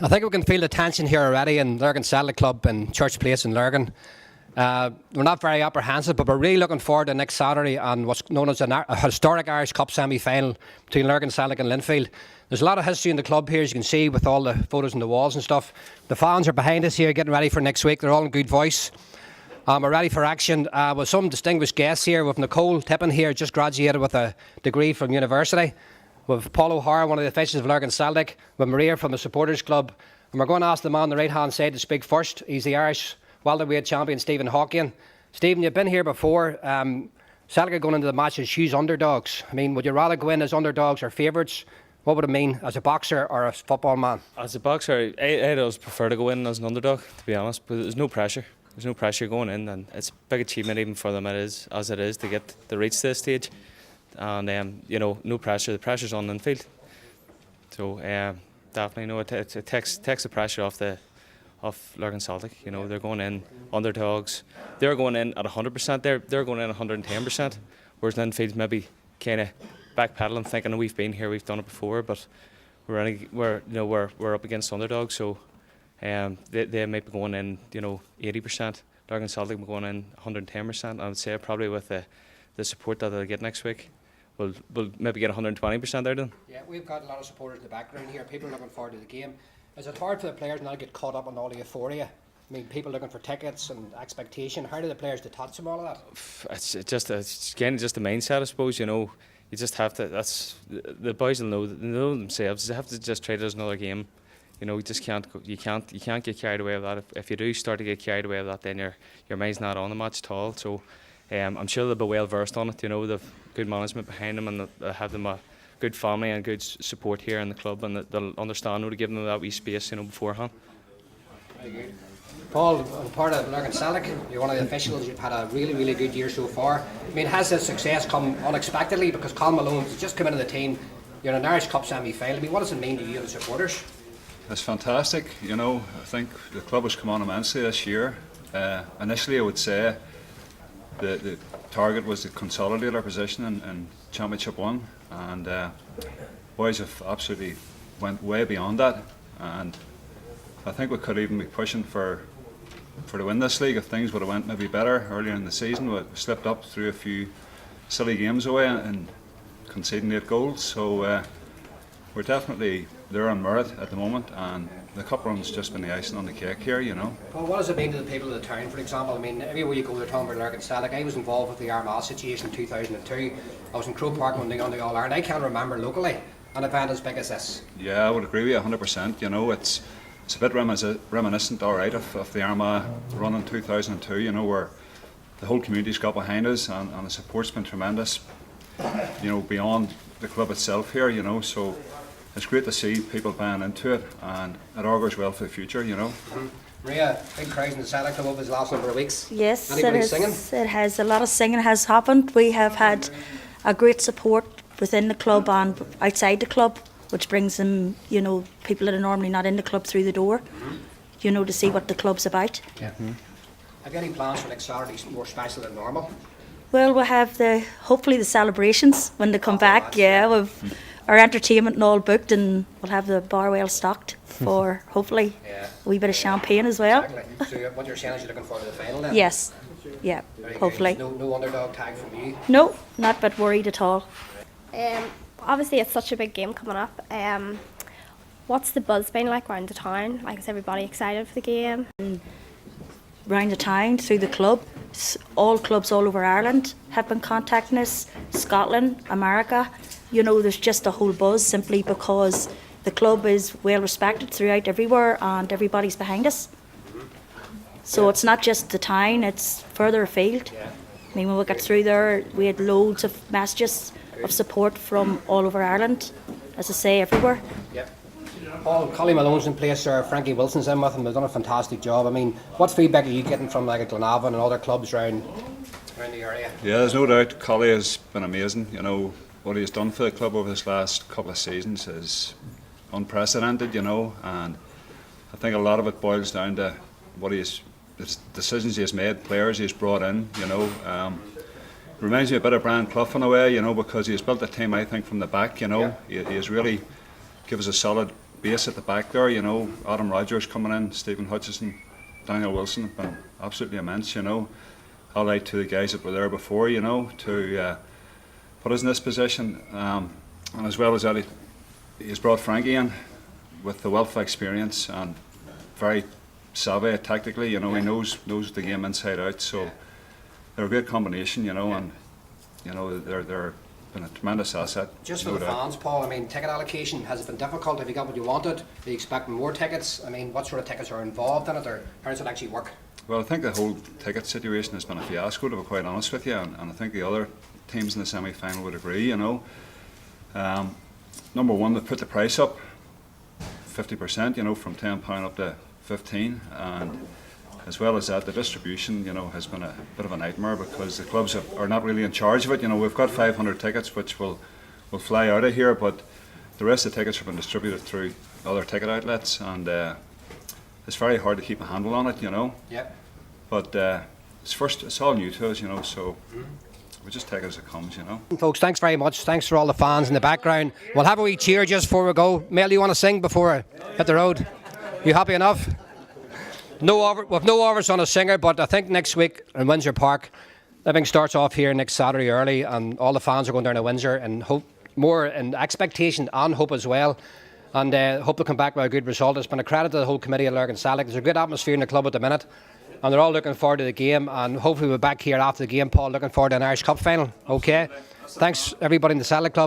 I think we can feel the tension here already in Lurgan Celtic Club in Church Place in Lurgan. We're not very apprehensive, but we're really looking forward to next Saturday on what's known as a historic Irish Cup semi-final between Lurgan Celtic and Linfield. There's a lot of history in the club here, as you can see, with all the photos on the walls and stuff. The fans are behind us here, getting ready for next week. They're all in good voice. We're ready for action with some distinguished guests here. With Nicole Tippin here, just graduated with a degree from university. With Paul O'Hara, one of the officials of Lurgan Celtic. With Maria from the Supporters Club. And we're going to ask the man on the right hand side to speak first. He's the Irish welterweight champion, Stephen Hawkian. Stephen, you've been here before. Celtic are going into the match as huge underdogs. I mean, would you rather go in as underdogs or favourites? What would it mean as a boxer or a football man? As a boxer, I'd always prefer to go in as an underdog, to be honest. But there's no pressure. There's no pressure going in, and it's a big achievement even for them as it is to get to reach this stage. And no pressure. The pressure's on Linfield. So definitely, it takes the pressure off Lurgan Celtic. They're going in underdogs. They're going in at 100%. They're going in at 110%. Whereas Linfield's maybe kind of backpedaling, thinking we've been here, we've done it before, but we're up against underdogs. So they might be going in 80%. Lurgan Celtic will be going in 110%. I would say probably with the support that they'll get next week, we'll maybe get 120% out of them. Yeah, we've got a lot of supporters in the background here. People are looking forward to the game. Is it hard for the players now to get caught up on all the euphoria? I mean, people looking for tickets and expectation. How do the players detach from all of that? It's just a mindset, I suppose. You just have to. That's the boys will know themselves. They have to just treat it as another game. You just can't get carried away with that. If you do start to get carried away with that, then your mind's not on the match at all. So I'm sure they'll be well versed on it. They've good management behind them, and they have them a good family and good support here in the club, and they'll understand how to give them that wee space beforehand. Very good. Paul, part of Lurgan Celtic, you're one of the officials. You've had a really, really good year so far. I mean, has this success come unexpectedly? Because Colin Malone's just come into the team. You're in an Irish Cup semi-final. I mean, what does it mean to you and the supporters? It's fantastic. I think the club has come on immensely this year. Initially, I would say the target was to consolidate our position in Championship 1, and boys have absolutely went way beyond that, and I think we could even be pushing for to win this league if things would have went maybe better earlier in the season. We slipped up through a few silly games away and conceding 8 goals, so we're definitely there on merit at the moment, and the cup run's just been the icing on the cake here. Well, what does it mean to the people of the town, for example? I mean, everywhere you go, they're talking about Lurgan Celtic. I was involved with the Armagh situation in 2002. I was in Croke Park when they won the All-Ireland. I can't remember locally an event as big as this. Yeah, I would agree with you 100%. It's a bit reminiscent, all right, of the Armagh run in 2002, where the whole community's got behind us, and the support's been tremendous, beyond the club itself here, so it's great to see people buying into it, and it augurs well for the future, Maria, big crowds in the Celtic Club over the last number of weeks. Yes, Anybody singing? It has. A lot of singing has happened. We have had a great support within the club and outside the club, which brings them, people that are normally not in the club through the door, to see what the club's about. Yeah. Have you any plans for next Saturday more special than normal? Well, we'll have hopefully the celebrations when they come back. Yeah, we've our entertainment and all booked, and we'll have the bar well stocked for hopefully a wee bit of champagne as well. Exactly. So what you're saying is you're looking forward to the final then? Yes. Yeah, Very hopefully. Good. No underdog tag from you? No, not a bit worried at all. Obviously, it's such a big game coming up. What's the buzz been like around the town? Like, is everybody excited for the game? Around the town, through the club, all clubs all over Ireland have been contacting us, Scotland, America. There's just a whole buzz simply because the club is well respected throughout everywhere and everybody's behind us. So it's not just the town, it's further afield. I mean, when we got through there, we had loads of messages of support from all over Ireland, as I say, everywhere. Yep. Paul, Colin Malone's in place there, Frankie Wilson's in with him, they've done a fantastic job. I mean, what feedback are you getting from like Glenavon and other clubs around the area? Yeah, there's no doubt Colin has been amazing. What he's done for the club over this last couple of seasons is unprecedented, and I think a lot of it boils down to the decisions he has made, players he has brought in, reminds me a bit of Brian Clough in a way, because he has built a team, I think, from the back, he has really given us a solid base at the back there, you know, Adam Rogers coming in, Stephen Hutchison, Daniel Wilson have been absolutely immense, you know. Highlight to the guys that were there before, you know, to put us in this position. And as well as that, he's brought Frankie in with the wealth of experience and very savvy tactically, you know, he knows the game inside out, so they're a great combination, you know, and you know, they're been a tremendous asset. Just for the fans, Paul, I mean, ticket allocation, has it been difficult? Have you got what you wanted? Are you expecting more tickets? I mean, what sort of tickets are involved in it, or how does it actually work? Well, I think the whole ticket situation has been a fiasco, to be quite honest with you, and I think the other teams in the semi-final would agree, you know. Number one, they put the price up 50%, you know, from £10 up to 15, and as well as that, the distribution, you know, has been a bit of a nightmare because the clubs are not really in charge of it. You know, we've got 500 tickets which will fly out of here, but the rest of the tickets have been distributed through other ticket outlets, and it's very hard to keep a handle on it, you know. Yep. But it's all new to us, you know, so we just take it as it comes, you know. Folks, thanks very much. Thanks for all the fans in the background. We'll have a wee cheer just before we go. Mel, you want to sing before I hit the road? You happy enough? We've no offers on a singer, but I think next week in Windsor Park, everything starts off here next Saturday early, and all the fans are going down to Windsor, and hope more in expectation and hope as well, and hope to come back with a good result. It's been a credit to the whole committee at Lurgan Celtic. There's a good atmosphere in the club at the minute, and they're all looking forward to the game, and hopefully we're back here after the game, Paul, looking forward to an Irish Cup final. Okay, thanks everybody in the Celtic club.